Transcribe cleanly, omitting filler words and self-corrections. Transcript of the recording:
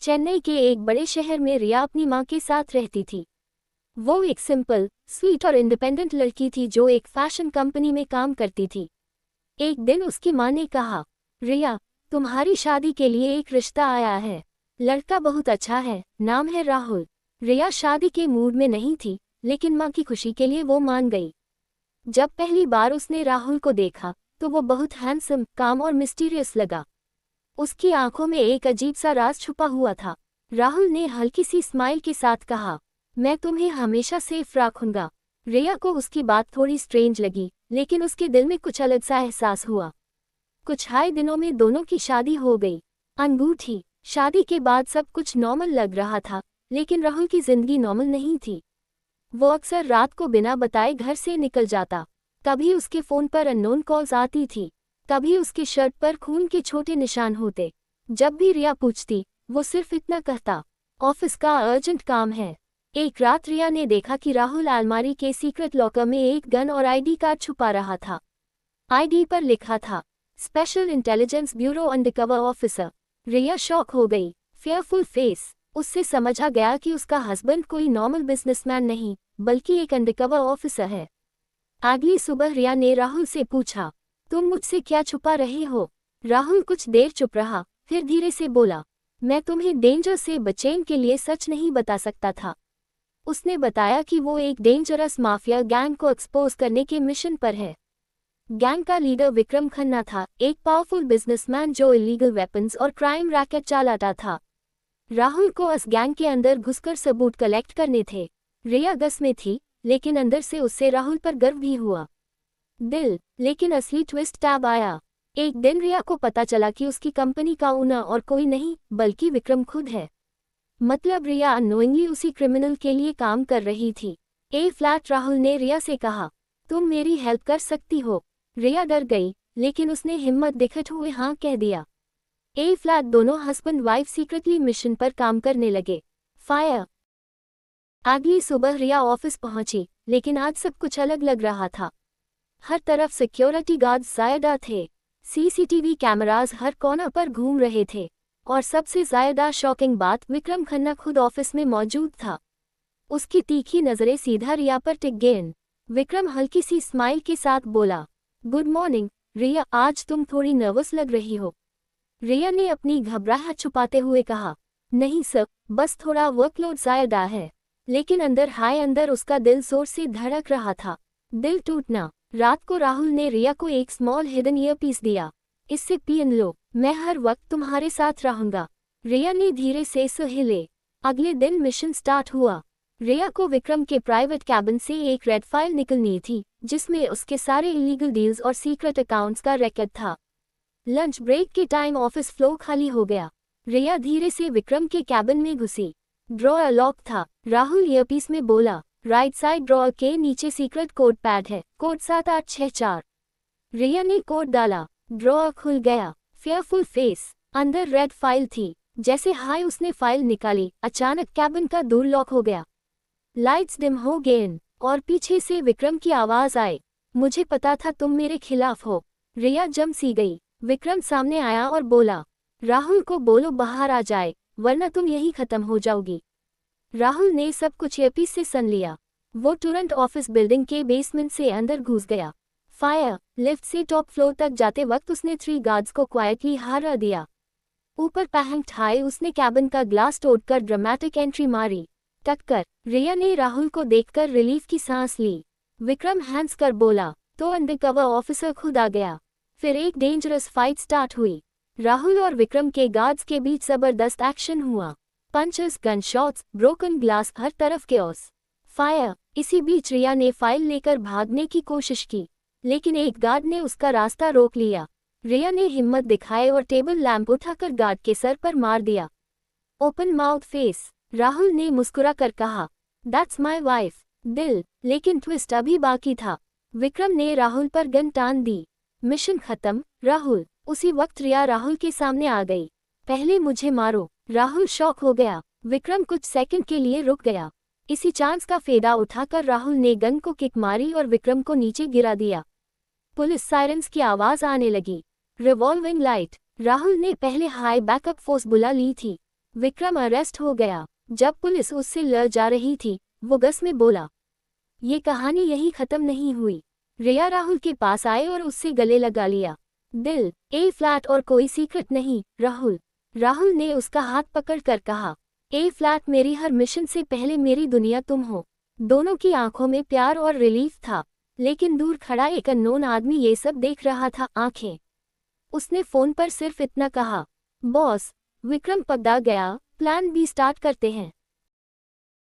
चेन्नई के एक बड़े शहर में रिया अपनी माँ के साथ रहती थी। वो एक सिंपल, स्वीट और इंडिपेंडेंट लड़की थी जो एक फैशन कंपनी में काम करती थी। एक दिन उसकी माँ ने कहा, रिया, तुम्हारी शादी के लिए एक रिश्ता आया है। लड़का बहुत अच्छा है, नाम है राहुल। रिया शादी के मूड में नहीं थी, लेकिन माँ की खुशी के लिए वो मान गई। जब पहली बार उसने राहुल को देखा तो वो बहुत हैंडसम, काम और मिस्टीरियस लगा। उसकी आंखों में एक अजीब सा राज छुपा हुआ था। राहुल ने हल्की सी स्माइल के साथ कहा, मैं तुम्हें हमेशा सेफ रखूंगा। रिया को उसकी बात थोड़ी स्ट्रेंज लगी, लेकिन उसके दिल में कुछ अलग सा एहसास हुआ। कुछ हाई दिनों में दोनों की शादी हो गई। अंगूठी, शादी के बाद सब कुछ नॉर्मल लग रहा था, लेकिन राहुल की जिंदगी नॉर्मल नहीं थी। वो अक्सर रात को बिना बताए घर से निकल जाता। कभी उसके फोन पर अननोन कॉल्स आती थी, कभी उसके शर्ट पर खून के छोटे निशान होते। जब भी रिया पूछती, वो सिर्फ इतना कहता, ऑफिस का अर्जेंट काम है। एक रात रिया ने देखा कि राहुल अलमारी के सीक्रेट लॉकर में एक गन और आईडी कार्ड छुपा रहा था। आईडी पर लिखा था, special intelligence bureau undercover officer. Riya shock हो गई, फेयरफुल फेस। उससे समझा गया कि उसका हस्बैंड कोई नॉर्मल बिजनेसमैन नहीं, बल्कि एक अंडरकवर ऑफिसर है। अगली सुबह रिया ने राहुल से पूछा, तुम मुझसे क्या छुपा रहे हो? राहुल कुछ देर चुप रहा, फिर धीरे से बोला, मैं तुम्हें डेंजर से बचने के लिए सच नहीं बता सकता था। उसने बताया कि वो एक डेंजरस माफिया गैंग को एक्सपोज करने के मिशन पर है। गैंग का लीडर विक्रम खन्ना था, एक पावरफुल बिजनेसमैन जो इलीगल वेपन्स और क्राइम रैकेट चलाता था। राहुल को उस गैंग के अंदर घुसकर सबूत कलेक्ट करने थे। रिया गस में थी, लेकिन अंदर से उससे राहुल पर गर्व भी हुआ। लेकिन असली ट्विस्ट तब आया। एक दिन रिया को पता चला कि उसकी कंपनी का ओनर और कोई नहीं, बल्कि विक्रम खुद है। मतलब रिया अननोइंगली उसी क्रिमिनल के लिए काम कर रही थी। फ्लैट राहुल ने रिया से कहा, तुम मेरी हेल्प कर सकती हो? रिया डर गई, लेकिन उसने हिम्मत दिखाते हुए हाँ कह दिया। फ्लैट दोनों हस्बैंड वाइफ सीक्रेटली मिशन पर काम करने लगे। फायर। अगली सुबह रिया ऑफिस पहुंची, लेकिन आज सब कुछ अलग लग रहा था। हर तरफ सिक्योरिटी गार्ड्स ज्यादा थे। सीसीटीवी कैमरास हर कॉर्नर पर घूम रहे थे। और सबसे ज्यादा शॉकिंग बात, विक्रम खन्ना खुद ऑफिस में मौजूद था। उसकी तीखी नजरें सीधा रिया पर टिक गईं। विक्रम हल्की सी स्माइल के साथ बोला, गुड मॉर्निंग रिया, आज तुम थोड़ी नर्वस लग रही हो। रिया ने अपनी घबराहट छुपाते हुए कहा, नहीं सर, बस थोड़ा वर्कलोड ज्यादा है। लेकिन अंदर उसका दिल जोर से धड़क रहा था। दिल टूटना। रात को राहुल ने रिया को एक स्मॉल हिडन ईयरपीस दिया। इससे पीन लो, मैं हर वक्त तुम्हारे साथ रहूंगा। रिया ने धीरे से हिले। अगले दिन मिशन स्टार्ट हुआ। रिया को विक्रम के प्राइवेट कैबिन से एक रेड फाइल निकलनी थी, जिसमें उसके सारे इलीगल डील्स और सीक्रेट अकाउंट्स का रिकॉर्ड था। लंच ब्रेक के टाइम ऑफिस फ्लोर खाली हो गया। रिया धीरे से विक्रम के कैबिन में घुसी। ड्रॉअर लॉक था। राहुल ईयरपीस में बोला, राइट साइड ड्रॉअर के नीचे सीक्रेट कोड पैड है, कोड 7864। रिया ने कोड डाला, ड्रॉअर खुल गया। Fearful face. अंदर रेड फाइल थी। जैसे हाय उसने फाइल निकाली, अचानक कैबिन का डोर लॉक हो गया। लाइट्स डिम हो गईं, और पीछे से विक्रम की आवाज आई, मुझे पता था तुम मेरे खिलाफ हो। रिया जम सी गई। विक्रम सामने आया और बोला, राहुल को बोलो बाहर आ जाए, वरना तुम यहीं खत्म हो जाओगी। राहुल ने सब कुछ ईयरपीस से सुन लिया। वो तुरंत ऑफिस बिल्डिंग के बेसमेंट से अंदर घुस गया। फायर। लिफ्ट से टॉप फ्लोर तक जाते वक्त उसने 3 गार्ड्स को क्वाइटली हरा दिया। ऊपर पैंक्ड हाई उसने कैबिन का ग्लास तोड़कर ड्रामेटिक एंट्री मारी। टक्कर। रिया ने राहुल को देखकर रिलीफ की सांस ली। विक्रम हंस कर बोला, तो अंडरकवर ऑफिसर खुद आ गया। फिर एक डेंजरस फाइट स्टार्ट हुई। राहुल और विक्रम के गार्ड्स के बीच जबरदस्त एक्शन हुआ। Punches, gun shots, broken glass, हर तरफ केओस। फायर। इसी बीच रिया ने फाइल लेकर भागने की कोशिश की, लेकिन एक गार्ड ने उसका रास्ता रोक लिया। रिया ने हिम्मत दिखाई और टेबल लैंप उठाकर गार्ड के सर पर मार दिया। Open mouth face. राहुल ने मुस्कुरा कर कहा, दैट्स माई वाइफ। लेकिन ट्विस्ट अभी बाकी था। विक्रम ने राहुल पर गन टान दी। मिशन खत्म, राहुल। उसी वक्त रिया राहुल के सामने आ गई। पहले मुझे मारो। राहुल शॉक हो गया। विक्रम कुछ सेकंड के लिए रुक गया। इसी चांस का फायदा उठाकर राहुल ने गन को किक मारी और विक्रम को नीचे गिरा दिया। पुलिस सायरन्स की आवाज आने लगी। Revolving light. राहुल ने पहले हाई बैकअप फोर्स बुला ली थी। विक्रम अरेस्ट हो गया। जब पुलिस उससे लड़ जा रही थी, वो गस में बोला, ये कहानी यही खत्म नहीं हुई। रिया राहुल के पास आए और उससे गले लगा लिया। दिल, ए फ्लैट और कोई सीक्रेट नहीं, राहुल। राहुल ने उसका हाथ पकड़कर कहा, ए फ्लैट मेरी हर मिशन से पहले मेरी दुनिया तुम हो। दोनों की आंखों में प्यार और रिलीफ था, लेकिन दूर खड़ा एक अननोन आदमी ये सब देख रहा था। आंखें। उसने फोन पर सिर्फ इतना कहा, बॉस। विक्रम पगड़ा गया। प्लान बी स्टार्ट करते हैं।